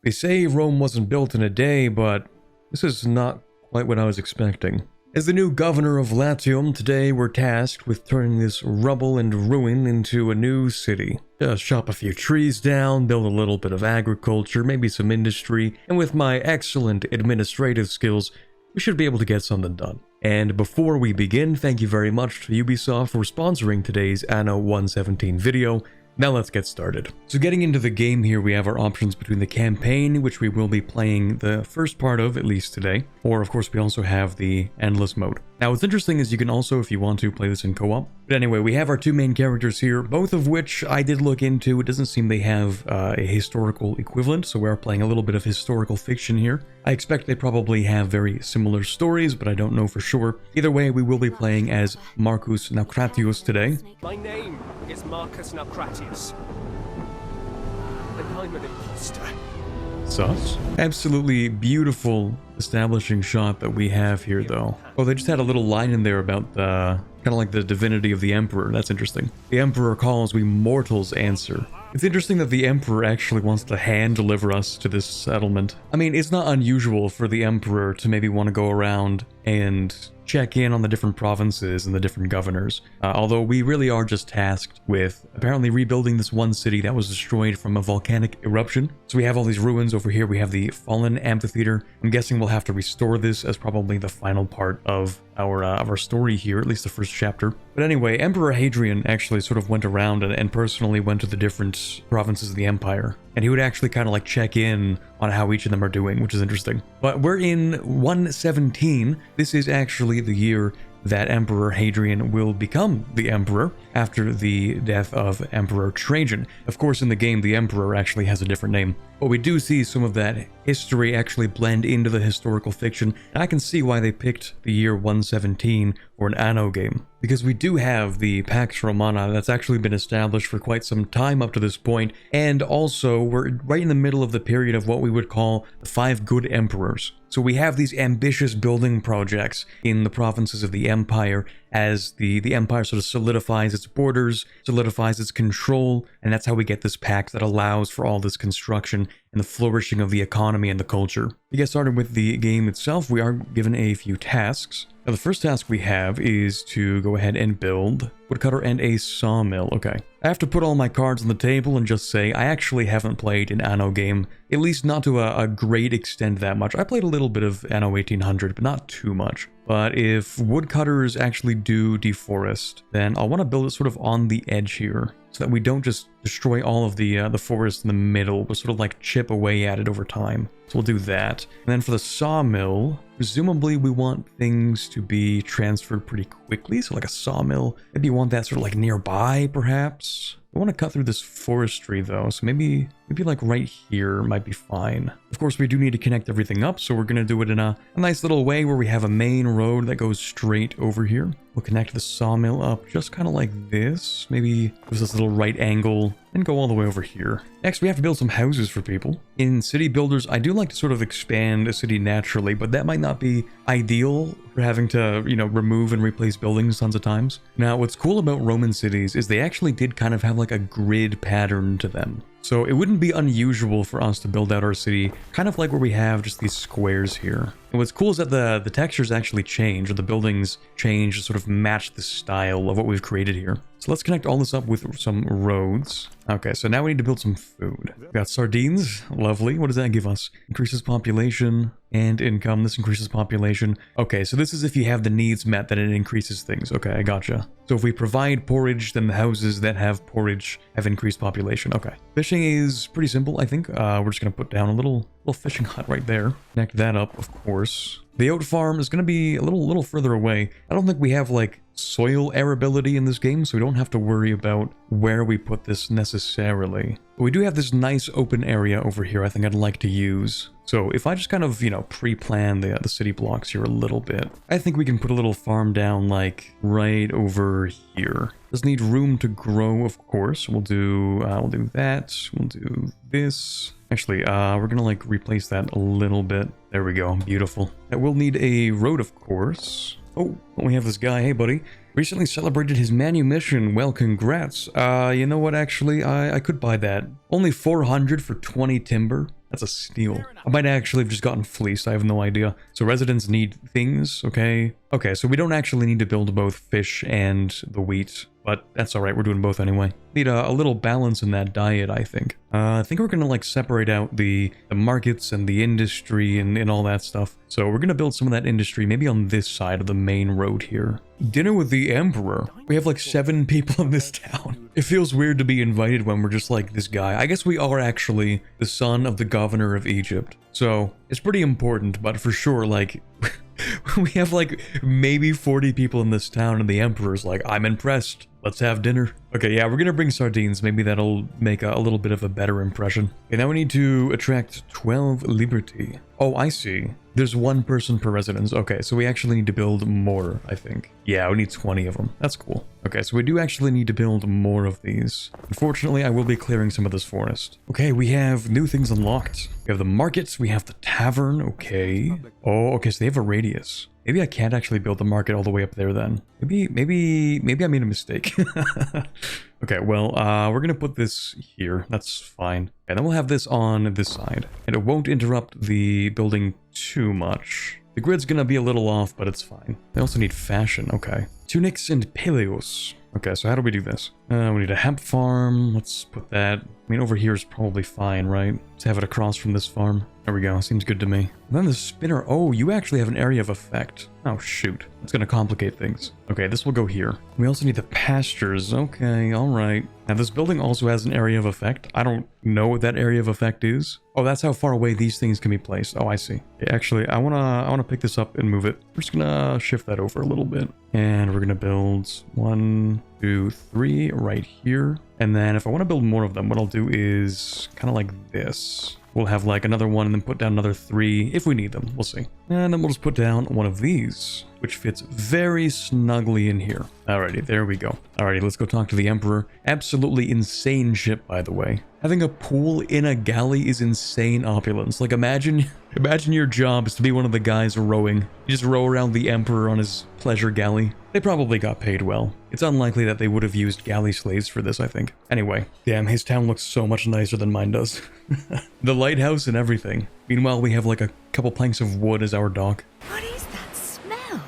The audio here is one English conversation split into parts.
They say Rome wasn't built in a day, but this is not quite what I was expecting. As the new governor of Latium, today we're tasked with turning this rubble and ruin into a new city. Just chop a few trees down, build a little bit of agriculture, maybe some industry, and with my excellent administrative skills, we should be able to get something done. And before we begin, thank you very much to Ubisoft for sponsoring today's Anno 117 video. Now let's get started. So getting into the game here, we have our options between the campaign, which we will be playing the first part of, at least today, or of course we also have the endless mode. Now what's interesting is you can also, if you want to, play this in co-op. But anyway, we have our two main characters here, both of which I did look into. It doesn't seem they have a historical equivalent, so we're playing a little bit of historical fiction here. I expect they probably have very similar stories, but I don't know for sure. Either way, we will be playing as Marcus Naucratius today. My name is Marcus Naucratius, and I'm an imposter. Sus. Absolutely beautiful establishing shot that we have here, though. Oh, they just had a little line in there about the kind of like the divinity of the Emperor. That's interesting. The Emperor calls, we mortals answer. It's interesting that the Emperor actually wants to hand deliver us to this settlement. I mean, it's not unusual for the Emperor to maybe want to go around and check in on the different provinces and the different governors. Although we really are just tasked with apparently rebuilding this one city that was destroyed from a volcanic eruption. So we have all these ruins over here. We have the fallen amphitheater. I'm guessing we'll have to restore this as probably the final part of our story here, at least the first chapter. But anyway, Emperor Hadrian actually sort of went around and personally went to the different provinces of the empire. And he would actually kind of like check in on how each of them are doing, which is interesting. But we're in 117. This is actually the year that Emperor Hadrian will become the emperor after the death of Emperor Trajan. Of course, in the game, the emperor actually has a different name. But we do see some of that history actually blend into the historical fiction. And I can see why they picked the year 117 for an Anno game. Because we do have the Pax Romana that's actually been established for quite some time up to this point. And also, we're right in the middle of the period of what we would call the 5 good emperors. So we have these ambitious building projects in the provinces of the empire as the empire sort of solidifies its borders, solidifies its control, and that's how we get this pact that allows for all this construction and the flourishing of the economy and the culture. To get started with the game itself, we are given a few tasks. Now, the first task we have is to go ahead and build woodcutter and a sawmill. Okay. I have to put all my cards on the table and just say I actually haven't played an Anno game, at least not to a great extent that much. I played a little bit of Anno 1800, but not too much. But if woodcutters actually do deforest, then I'll want to build it sort of on the edge here, so that we don't just destroy all of the forest in the middle, but sort of like chip away at it over time. So we'll do that. And then for the sawmill, presumably we want things to be transferred pretty quickly. So like a sawmill, maybe you want that sort of like nearby, perhaps. I want to cut through this forestry though, so maybe like right here might be fine. Of course, we do need to connect everything up, so we're going to do it in a nice little way where we have a main road that goes straight over here. We'll connect the sawmill up just kind of like this. Maybe there's this little right angle and go all the way over here. Next, we have to build some houses for people. In city builders, I do like to sort of expand a city naturally, but that might not be ideal for having to, you know, remove and replace buildings tons of times. Now, what's cool about Roman cities is they actually did kind of have like a grid pattern to them. So it wouldn't be unusual for us to build out our city kind of like where we have just these squares here. And what's cool is that the textures actually change, or the buildings change to sort of match the style of what we've created here. So let's connect all this up with some roads. Okay, so now we need to build some food. We've got sardines, lovely. What does that give us? Increases population and income. This increases population. Okay, so this is if you have the needs met, then it increases things. Okay, I gotcha. So if we provide porridge, then the houses that have porridge have increased population. Okay. Fishing is pretty simple, I think. We're just going to put down a little fishing hut right there. Connect that up, of course. The oat farm is going to be a little further away. I don't think we have like soil arability in this game, so we don't have to worry about where we put this necessarily. But we do have this nice open area over here I think I'd like to use. So if I just kind of, you know, pre-plan the city blocks here a little bit, I think we can put a little farm down like right over here. Does need room to grow, of course. We'll do that. We'll do this. Actually, we're gonna like replace that a little bit. There we go. Beautiful. That will need a road, of course. Oh, we have this guy. Hey, buddy. Recently celebrated his manumission. Well, congrats. You know what? Actually, I could buy that. Only 400 for 20 timber. That's a steal. I might actually have just gotten fleeced. I have no idea. So residents need things, okay? Okay, so we don't actually need to build both fish and the wheat, but that's all right. We're doing both anyway. Need a little balance in that diet, I think. I think we're gonna like separate out the markets and the industry and all that stuff. So we're gonna build some of that industry maybe on this side of the main road here. Dinner with the Emperor. We have like 7 people in this town. It feels weird to be invited when we're just like this guy. I guess we are actually the son of the governor of Egypt. So it's pretty important, but for sure, like, we have like maybe 40 people in this town and the Emperor's like, I'm impressed. Let's have dinner. Okay, yeah, we're gonna bring sardines. Maybe that'll make a little bit of a better impression. Okay, now we need to attract 12 liberty. Oh, I see. There's 1 person per residence. Okay, so we actually need to build more, I think. Yeah, we need 20 of them. That's cool. Okay, so we do actually need to build more of these. Unfortunately, I will be clearing some of this forest. Okay, we have new things unlocked. We have the markets, we have the tavern, okay. Oh, okay, so they have a radius. Maybe I can't actually build the market all the way up there then. Maybe I made a mistake. Okay, well, we're gonna put this here. That's fine. And then we'll have this on this side. And it won't interrupt the building too much. The grid's gonna be a little off, but it's fine. They also need fashion, okay. Tunics and paleos. Okay, so how do we do this? We need a hemp farm. Let's put that. I mean, over here is probably fine, right? Let's have it across from this farm. There we go. Seems good to me. And then the spinner. Oh, you actually have an area of effect. Oh, shoot. That's going to complicate things. Okay, this will go here. We also need the pastures. Okay, all right. Now, this building also has an area of effect. I don't know what that area of effect is. Oh, that's how far away these things can be placed. Oh, I see. Okay, actually, I wanna pick this up and move it. We're just gonna shift that over a little bit. And we're gonna build 1, 2, 3 right here. And then if I want to build more of them, what I'll do is kind of like this. We'll have like another one and then put down another 3 if we need them. We'll see. And then we'll just put down one of these, which fits very snugly in here. Alrighty, there we go. Alrighty, let's go talk to the Emperor. Absolutely insane ship, by the way. Having a pool in a galley is insane opulence. Like, imagine your job is to be one of the guys rowing. You just row around the Emperor on his pleasure galley. They probably got paid well. It's unlikely that they would have used galley slaves for this, I think. Anyway, damn, his town looks so much nicer than mine does. The lighthouse and everything. Meanwhile, we have like a couple planks of wood as our dock. What is that smell?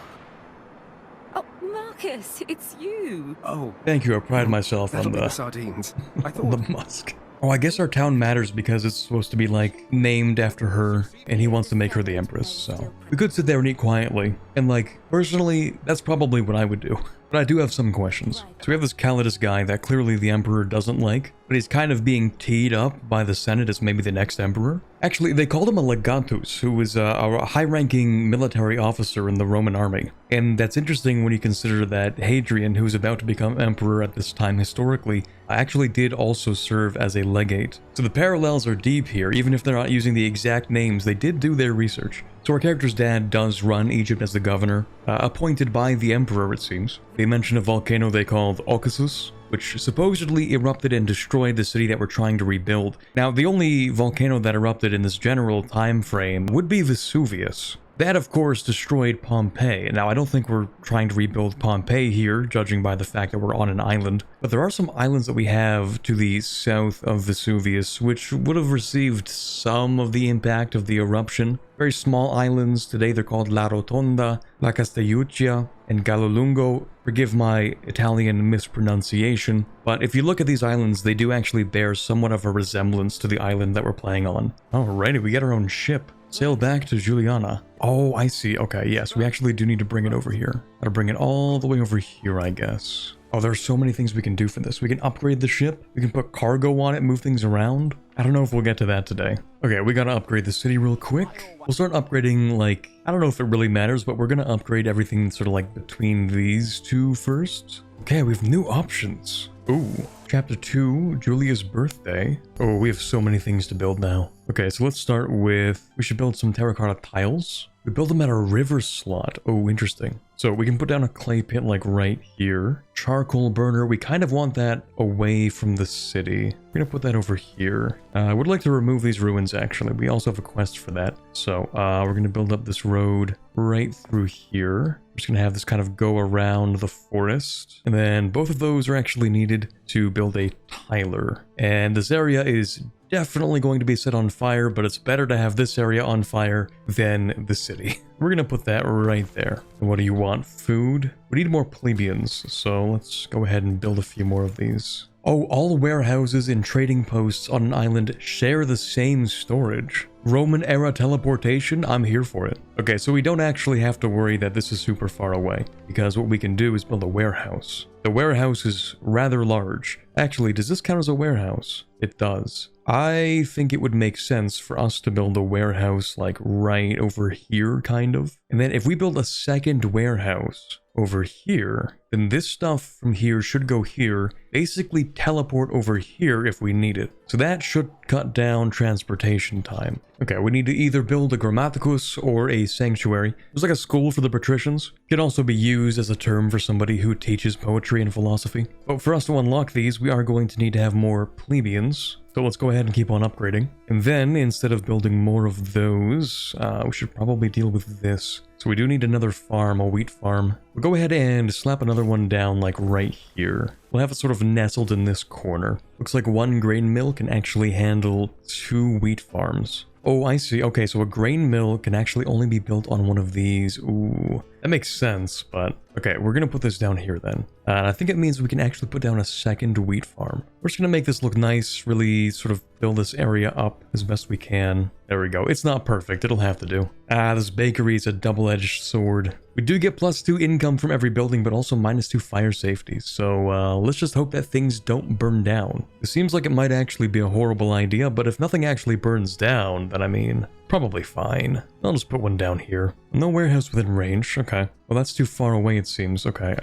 Oh, Marcus, it's you. Oh, Thank you, I pride myself that'll on be the the sardines. I on thought. the musk. Oh, I guess our town matters because it's supposed to be, like, named after her, and he wants to make her the Empress, so... We could sit there and eat quietly, and, like, personally, that's probably what I would do. But I do have some questions. So we have this Calidus guy that clearly the Emperor doesn't like, but he's kind of being teed up by the Senate as maybe the next Emperor. Actually, they called him a legatus, who was a high-ranking military officer in the Roman army. And that's interesting when you consider that Hadrian, who's about to become emperor at this time historically, actually did also serve as a legate. So the parallels are deep here, even if they're not using the exact names, they did do their research. So our character's dad does run Egypt as the governor, appointed by the emperor, it seems. They mention a volcano they called Ocasus, which supposedly erupted and destroyed the city that we're trying to rebuild. Now, the only volcano that erupted in this general time frame would be Vesuvius. That, of course, destroyed Pompeii. Now, I don't think we're trying to rebuild Pompeii here, judging by the fact that we're on an island. But there are some islands that we have to the south of Vesuvius, which would have received some of the impact of the eruption. Very small islands. Today they're called La Rotonda, La Castelluccia, and Galolungo. Forgive my Italian mispronunciation. But if you look at these islands, they do actually bear somewhat of a resemblance to the island that we're playing on. Alrighty, we get our own ship. Sail back to Juliana. Oh, I see. Okay, yes, we actually do need to bring it over here. Gotta bring it all the way over here, I guess. Oh, there are so many things we can do for this. We can upgrade the ship. We can put cargo on it, move things around. I don't know if we'll get to that today. Okay, we gotta upgrade the city real quick. We'll start upgrading, like, I don't know if it really matters, but we're gonna upgrade everything sort of like between these two first. Okay, we have new options. Ooh, chapter 2, Julia's birthday. Oh, we have so many things to build now. Okay, so let's start with, we should build some terracotta tiles. We build them at a river slot. Oh, interesting. So we can put down a clay pit like right here. Charcoal burner, we kind of want that away from the city. We're gonna put that over here. I would like to remove these ruins actually. We also have a quest for that. So we're gonna build up this road right through here. I'm just going to have this kind of go around the forest. And then both of those are actually needed to build a tiler. And this area is definitely going to be set on fire, but it's better to have this area on fire than the city. We're going to put that right there. And what do you want? Food? We need more plebeians, so let's go ahead and build a few more of these. Oh, all warehouses and trading posts on an island share the same storage. Roman era teleportation? I'm here for it. Okay, so we don't actually have to worry that this is super far away, because what we can do is build a warehouse. The warehouse is rather large. Actually, does this count as a warehouse? It does. I think it would make sense for us to build a warehouse like right over here, kind of. And then if we build a second warehouse over here, then this stuff from here should go here, basically teleport over here if we need it. So that should cut down transportation time. Okay, we need to either build a grammaticus or a sanctuary. There's like a school for the patricians. It can also be used as a term for somebody who teaches poetry and philosophy. But for us to unlock these, we are going to need to have more plebeians. So let's go ahead and keep on upgrading. And then, instead of building more of those, we should probably deal with this. So we do need another farm, a wheat farm. We'll go ahead and slap another one down like right here. We'll have it sort of nestled in this corner. Looks like one grain mill can actually handle 2 wheat farms. Oh, I see. Okay, so a grain mill can actually only be built on one of these. Ooh, that makes sense, but okay, we're gonna put this down here then. And I think it means we can actually put down a second wheat farm. We're just gonna make this look nice, really sort of build this area up as best we can. There we go. It's not perfect. It'll have to do. This bakery is a double-edged sword. We do get +2 income from every building, but also -2 fire safety. So let's just hope that things don't burn down. It seems like it might actually be a horrible idea, but if nothing actually burns down, then I mean, probably fine. I'll just put one down here. No warehouse within range. Okay. Well, that's too far away, it seems. Okay.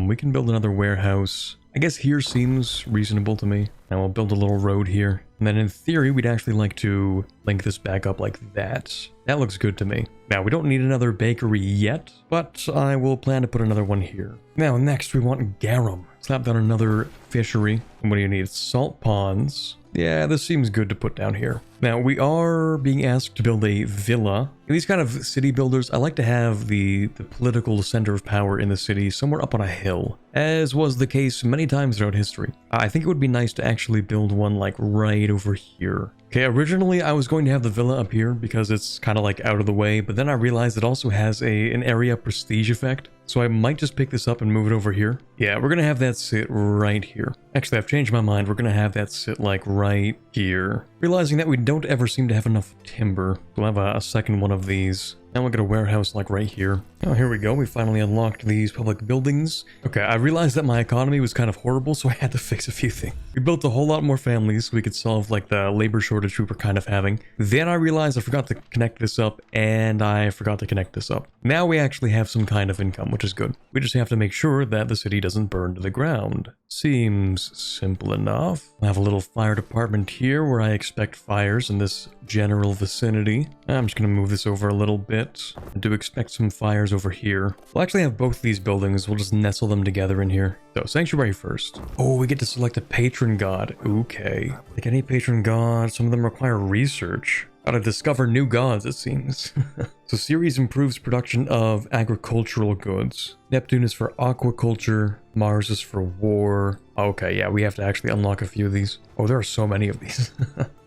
We can build another warehouse. I guess here seems reasonable to me. And we'll build a little road here. And then in theory, we'd actually like to link this back up like that. That looks good to me. Now, we don't need another bakery yet, but I will plan to put another one here. Now, next we want garum. Slap down another fishery. And what do you need? Salt ponds. Yeah, this seems good to put down here. Now, we are being asked to build a villa. In these kind of city builders, I like to have the political center of power in the city somewhere up on a hill, as was the case many times throughout history. I think it would be nice to actually build one like right over here. Okay, originally I was going to have the villa up here because it's kind of like out of the way, but then I realized it also has an area prestige effect. So I might just pick this up and move it over here. Yeah, we're going to have that sit right here. Actually, I've changed my mind. We're going to have that sit like right here. Realizing that we don't ever seem to have enough timber. We'll have a second one of these. Now we'll get a warehouse like right here. Oh, here we go. We finally unlocked these public buildings. Okay, I realized that my economy was kind of horrible, so I had to fix a few things. We built a whole lot more families so we could solve like the labor shortage we were kind of having. Then I realized I forgot to connect this up, and I forgot to connect this up. Now we actually have some kind of income, which is good. We just have to make sure that the city doesn't burn to the ground. Seems simple enough. I have a little fire department here where I expect fires in this general vicinity. I'm just going to move this over a little bit. I do expect some fires over here. We'll actually have both these buildings. We'll just nestle them together in here. So, sanctuary first. Oh, we get to select a patron god. Okay. Like any patron god, some of them require research. Gotta discover new gods, it seems. So Ceres improves production of agricultural goods. Neptune is for aquaculture. Mars is for war. Okay, yeah, we have to actually unlock a few of these. Oh, there are so many of these.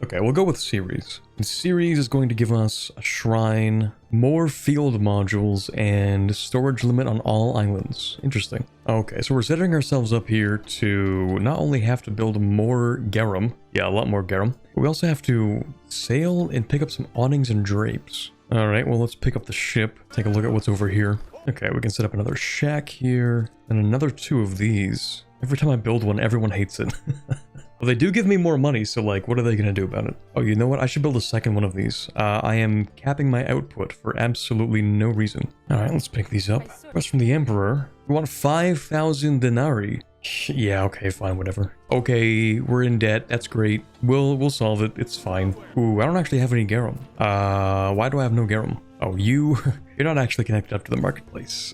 Okay, we'll go with Ceres. And Ceres is going to give us a shrine, more field modules, and storage limit on all islands. Interesting. Okay, so we're setting ourselves up here to not only have to build more garum, yeah, a lot more garum, but we also have to sail and pick up some awnings and drapes. All right, well, let's pick up the ship, take a look at what's over here. Okay, we can set up another shack here, and another 2 of these. Every time I build one, everyone hates it. Well, they do give me more money, so like, what are they gonna do about it? Oh, you know what? I should build a second one of these. I am capping my output for absolutely no reason. All right, let's pick these up. Request from the Emperor. We want 5,000 denarii. Yeah, okay, fine, whatever. Okay, we're in debt. That's great. We'll solve it. It's fine. Ooh, I don't actually have any garum. Why do I have no garum? Oh, you're not actually connected up to the marketplace.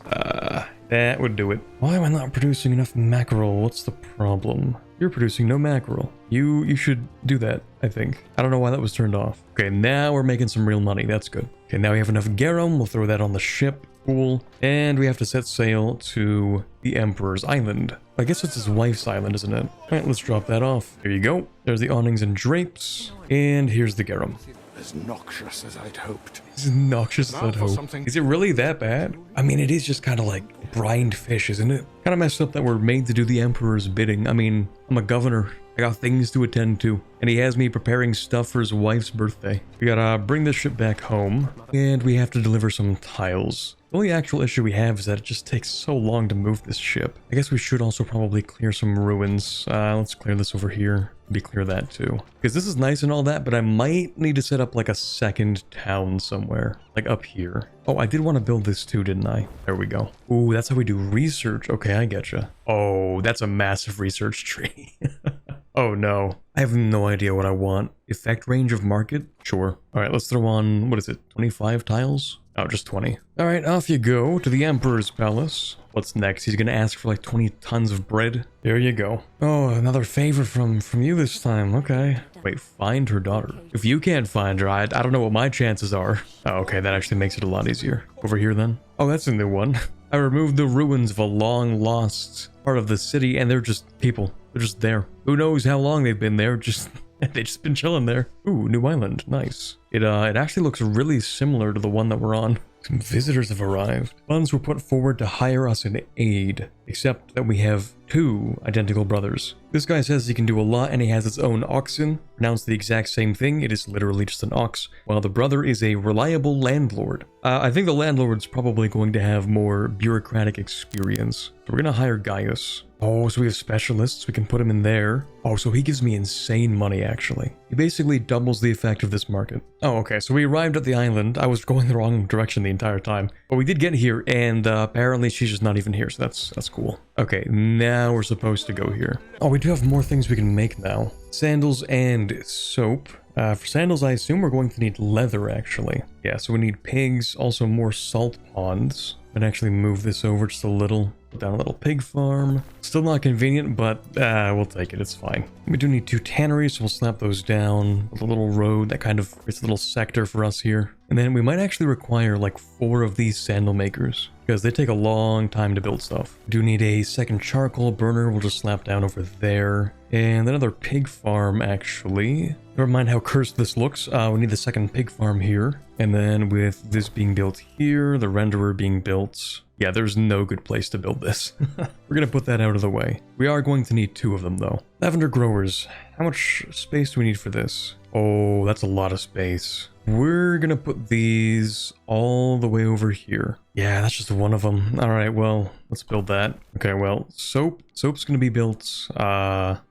That would do it. Why am I not producing enough mackerel? What's the problem? You're producing no mackerel. You should do that, I think. I don't know why that was turned off. Okay, now we're making some real money. That's good. Okay, now we have enough garum. We'll throw that on the ship. Cool. And we have to set sail to the Emperor's Island. I guess it's his wife's island, isn't it? All right, let's drop that off. There you go. There's the awnings and drapes. And here's the garum. As noxious as I'd hoped. As noxious as I'd hoped. Is it really that bad? I mean, it is just kind of like brined fish, isn't it? Kind of messed up that we're made to do the Emperor's bidding. I mean, I'm a governor. I got things to attend to. And he has me preparing stuff for his wife's birthday. We gotta bring this ship back home. And we have to deliver some tiles. The only actual issue we have is that it just takes so long to move this ship. I guess we should also probably clear some ruins. Let's clear this over here. Maybe clear that too. Because this is nice and all that, but I might need to set up like a second town somewhere. Like up here. Oh, I did want to build this too, didn't I? There we go. Ooh, that's how we do research. Okay, I getcha. Oh, that's a massive research tree. Oh no. I have no idea what I want. Effect range of market? Sure. Alright, let's throw on, what is it, 25 tiles? Oh, just 20. Alright, off you go to the Emperor's Palace. What's next? He's gonna ask for like 20 tons of bread. There you go. Oh, another favor from you this time. Okay. Wait, find her daughter. If you can't find her, I don't know what my chances are. Oh, okay, that actually makes it a lot easier. Over here then. Oh, that's a new one. I removed the ruins of a long lost part of the city, and they're just people. They're just there. Who knows how long they've been there? They've just been chilling there. Ooh, new island. Nice. It actually looks really similar to the one that we're on. Some visitors have arrived. Funds were put forward to hire us an aid, except that we have 2 identical brothers. This guy says he can do a lot and he has his own oxen. Pronounced the exact same thing, it is literally just an ox, while the brother is a reliable landlord. I think the landlord's probably going to have more bureaucratic experience. So we're gonna hire Gaius. Oh, so we have specialists, we can put him in there. Oh, so he gives me insane money, actually. He basically doubles the effect of this market. Oh, okay, so we arrived at the island. I was going the wrong direction the entire time. But we did get here, and apparently she's just not even here, so that's cool. Okay, now we're supposed to go here. Oh, we do have more things we can make now. Sandals and soap. For sandals, I assume we're going to need leather, actually. Yeah, so we need pigs, also more salt ponds. I'm gonna actually move this over just a little. Put down a little pig farm. Still not convenient, but we'll take it. It's fine. We do need 2 tanneries, so we'll slap those down with a little road that kind of creates a little sector for us here. And then we might actually require like 4 of these sandal makers because they take a long time to build stuff. We do need a second charcoal burner. We'll just slap down over there. And another pig farm, actually. Never mind how cursed this looks. We need the second pig farm here. And then with this being built here, the renderer being built. Yeah, there's no good place to build this. We're gonna put that out of the way. We are going to need 2 of them though. Lavender growers. How much space do we need for this? Oh, that's a lot of space. We're gonna put these all the way over here. Yeah, that's just one of them. All right, well, let's build that. Okay, well, soap's gonna be built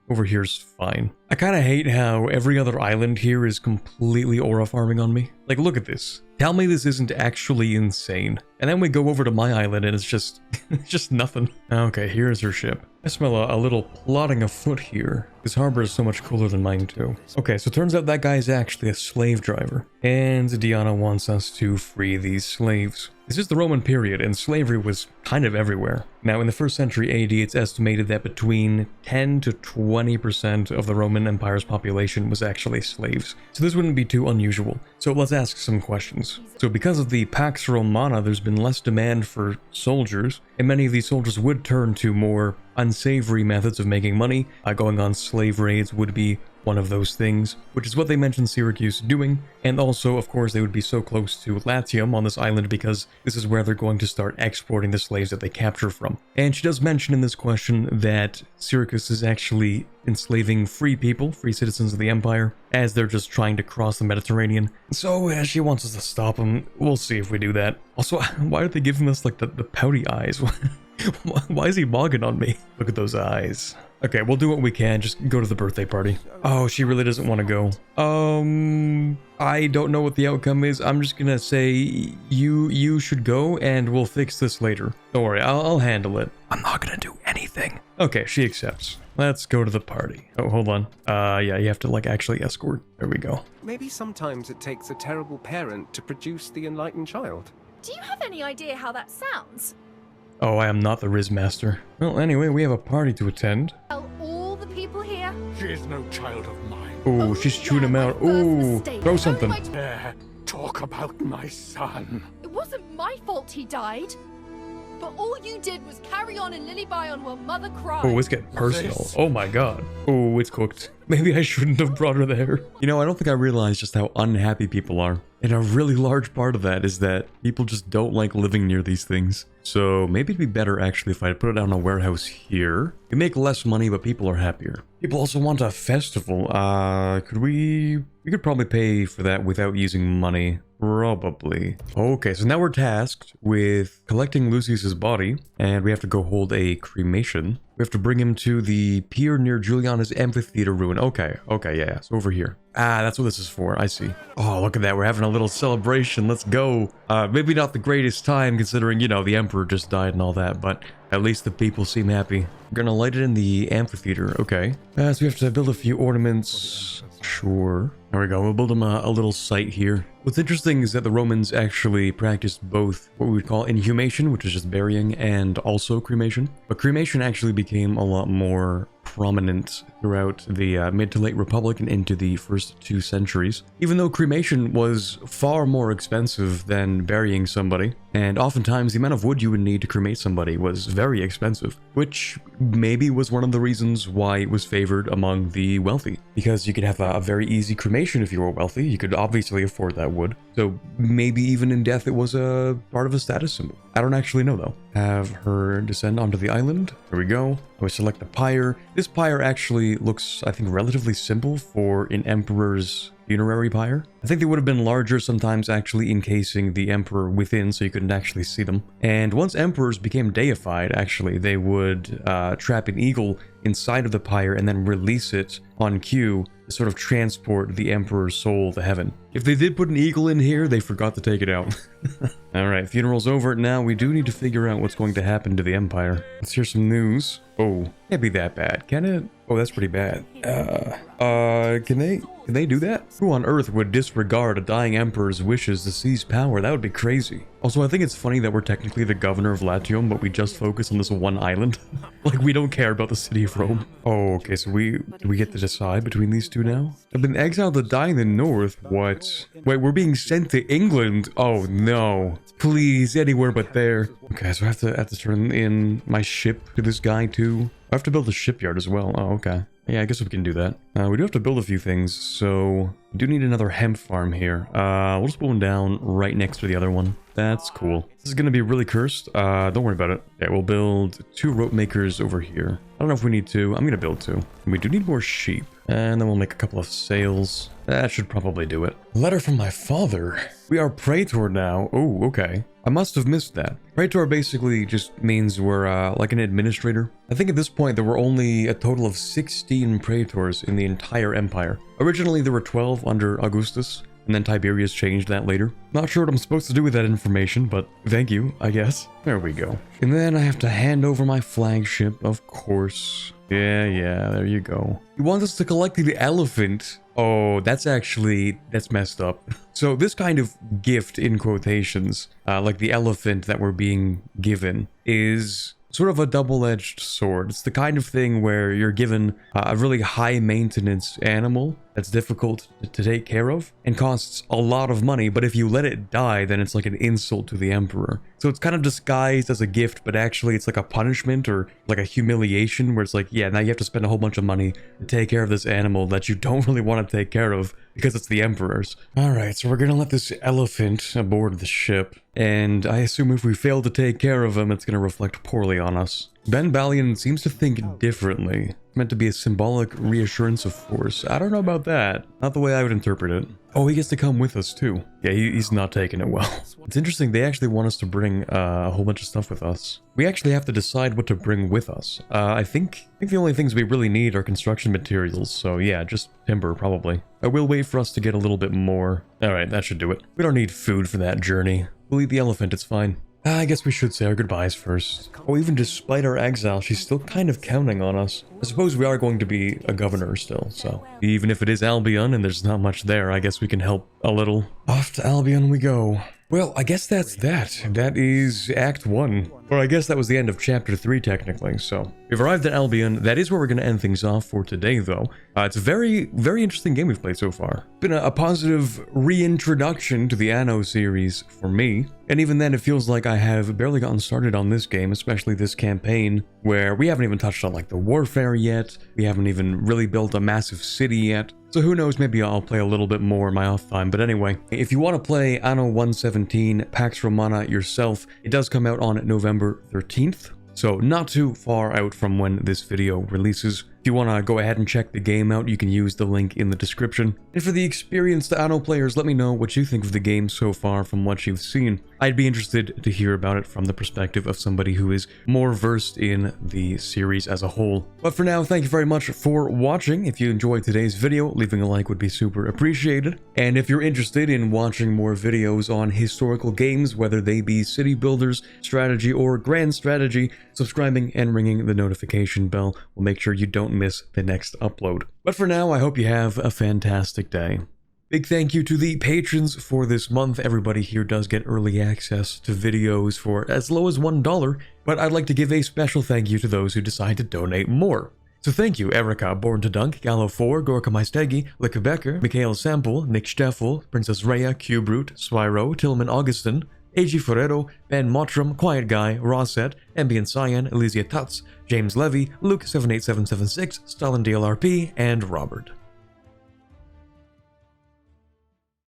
over here's fine. I kind of hate how every other island here is completely aura farming on me. Like, look at this. Tell me this isn't actually insane. And then we go over to my island and it's just it's just nothing. Okay, here's her ship. I smell a little plotting afoot here. This harbor is so much cooler than mine too. Okay, so it turns out that guy is actually a slave driver. And Diana wants us to free these slaves. This is the Roman period, and slavery was kind of everywhere. Now, in the 1st century AD, it's estimated that between 10 to 20% of the Roman Empire's population was actually slaves. So this wouldn't be too unusual. So let's ask some questions. So because of the Pax Romana, there's been less demand for soldiers, and many of these soldiers would turn to more unsavory methods of making money. Going on slave raids would be one of those things, which is what they mentioned Syracuse doing. And also, of course, they would be so close to Latium on this island because this is where they're going to start exporting the slaves that they capture from. And she does mention in this question that Syracuse is actually enslaving free people, free citizens of the Empire, as they're just trying to cross the Mediterranean. So she wants us to stop them. We'll see if we do that. Also, why are they giving us like the pouty eyes? Why is he mogging on me? Look at those eyes. Okay, we'll do what we can. Just go to the birthday party. Oh, she really doesn't want to go. I don't know what the outcome is. I'm just gonna say you should go and we'll fix this later. Don't worry, I'll handle it. I'm not gonna do anything. Okay, she accepts. Let's go to the party. Oh, hold on. Yeah, you have to like actually escort. There we go. Maybe sometimes it takes a terrible parent to produce the enlightened child. Do you have any idea how that sounds? Oh, I am not the Riz Master. Well, anyway, we have a party to attend. Tell all the people She is no child of mine. Oh, she's chewing him out. Oh, throw something. Dare talk about my son. It wasn't my fault he died. But all you did was carry on and lily-by on while Mother cried. Oh, it's getting personal. This- Oh my god. Oh, it's cooked. Maybe I shouldn't have brought her there. You know, I don't think I realized just how unhappy people are. And a really large part of that is that people just don't like living near these things. So maybe it'd be better actually if I put it down in a warehouse here. You make less money, but people are happier. People also want a festival. We could probably pay for that without using money. Probably. Okay, so now we're tasked with collecting Lucius's body, and we have to go hold a cremation. We have to bring him to the pier near Juliana's amphitheater ruin. Okay, yeah, so over here. Ah, that's what this is for. I see. Oh, look at that. We're having a little celebration. Let's go. Maybe not the greatest time considering, you know, the emperor just died and all that, but at least the people seem happy. We're gonna light it in the amphitheater. Okay. So we have to build a few ornaments. Sure. There we go. We'll build them a little site here. What's interesting is that the Romans actually practiced both what we would call inhumation, which is just burying, and also cremation. But cremation actually became a lot more prominent throughout the mid to late Republic and into the first 2 centuries. Even though cremation was far more expensive than burying somebody, and oftentimes the amount of wood you would need to cremate somebody was very expensive, which maybe was one of the reasons why it was favored among the wealthy, because you could have a very easy cremation if you were wealthy. You could obviously afford that wood, so maybe even in death it was a part of a status symbol. I don't actually know though. Have her descend onto the island. There we go. We select the pyre. This pyre actually looks, I think, relatively simple for an emperor's funerary pyre. I think they would have been larger, sometimes actually encasing the emperor within so you couldn't actually see them. And once emperors became deified, actually, they would trap an eagle inside of the pyre and then release it on cue to sort of transport the emperor's soul to heaven. If they did put an eagle in here, they forgot to take it out. Alright, funeral's over. Now we do need to figure out what's going to happen to the empire. Let's hear some news. Oh, can't be that bad, can it? Oh, that's pretty bad. Can they do that? Who on earth would disregard a dying emperor's wishes to seize power? That would be crazy. Also, I think it's funny that we're technically the governor of Latium, but we just focus on this one island. Like, we don't care about the city of Rome. Oh, okay, so we get to decide between these two now? I've been exiled to die in the north. What? Wait, we're being sent to England? Oh, no. Please, anywhere but there. Okay, so I have to turn in my ship to this guy, too. I have to build a shipyard as well. Oh, okay. Yeah, I guess we can do that. We do have to build a few things, so we do need another hemp farm here. We'll just put one down right next to the other one. That's cool. This is going to be really cursed. Don't worry about it. Yeah, we'll build 2 rope makers over here. I don't know if we need 2. I'm going to build 2. And we do need more sheep. And then we'll make a couple of sails. That should probably do it. Letter from my father. We are praetor now. Oh, okay. I must have missed that. Praetor basically just means we're like an administrator. I think at this point there were only a total of 16 praetors in the entire empire. Originally there were 12 under Augustus, and then Tiberius changed that later. Not sure what I'm supposed to do with that information, but thank you, I guess. There we go. And then I have to hand over my flagship, of course. Yeah, there you go. He wants us to collect the elephant. Oh, that's messed up. So this kind of gift, in quotations, like the elephant that we're being given, is sort of a double-edged sword. It's the kind of thing where you're given a really high-maintenance animal that's difficult to take care of and costs a lot of money, but if you let it die, then it's like an insult to the emperor. So it's kind of disguised as a gift, but actually it's like a punishment or like a humiliation where it's like, yeah, now you have to spend a whole bunch of money to take care of this animal that you don't really want to take care of because it's the emperor's. Alright, so we're gonna let this elephant aboard the ship, and I assume if we fail to take care of him, it's gonna reflect poorly on us. Ben Balian seems to think differently. It's meant to be a symbolic reassurance of force. I don't know about that. Not the way I would interpret it. Oh, he gets to come with us too. Yeah, he's not taking it well. It's interesting, they actually want us to bring a whole bunch of stuff with us. We actually have to decide what to bring with us. I think the only things we really need are construction materials, so yeah, just timber probably. I will wait for us to get a little bit more. Alright, that should do it. We don't need food for that journey. We'll eat the elephant, it's fine. I guess we should say our goodbyes first. Oh, even despite our exile, she's still kind of counting on us. I suppose we are going to be a governor still, so even if it is Albion and there's not much there, I guess we can help a little. Off to Albion we go. Well, I guess that's that. That is Act 1. Or I guess that was the end of Chapter 3, technically. So, we've arrived at Albion. That is where we're going to end things off for today, though. It's a very, very interesting game we've played so far. Been a positive reintroduction to the Anno series for me. And even then, it feels like I have barely gotten started on this game, especially this campaign, where we haven't even touched on, like, the warfare yet. We haven't even really built a massive city yet. So who knows, maybe I'll play a little bit more in my off time. But anyway, if you want to play Anno 117 Pax Romana yourself, it does come out on November 13th. So not too far out from when this video releases. If you want to go ahead and check the game out, you can use the link in the description. And for the experienced Anno players, let me know what you think of the game so far from what you've seen. I'd be interested to hear about it from the perspective of somebody who is more versed in the series as a whole. But for now, thank you very much for watching. If you enjoyed today's video, leaving a like would be super appreciated. And if you're interested in watching more videos on historical games, whether they be city builders, strategy, or grand strategy, subscribing and ringing the notification bell will make sure you don't miss the next upload. But for now, I hope you have a fantastic day. Big thank you to the patrons for this month. Everybody here does get early access to videos for as low as $1, but I'd like to give a special thank you to those who decide to donate more. So thank you, Erica, Born to Dunk, Gallo4, Gorka Maistegi, Licka Becker, Mikhail Sample, Nick Steffel, Princess Rhea, Q-Brute, Spyro, Tillman Augustin, A.G. Ferrero, Ben Mottram, Quiet Guy, Rosset, Ambient Cyan, Elysia Tuts, James Levy, Luke78776, Stalin DLRP, and Robert.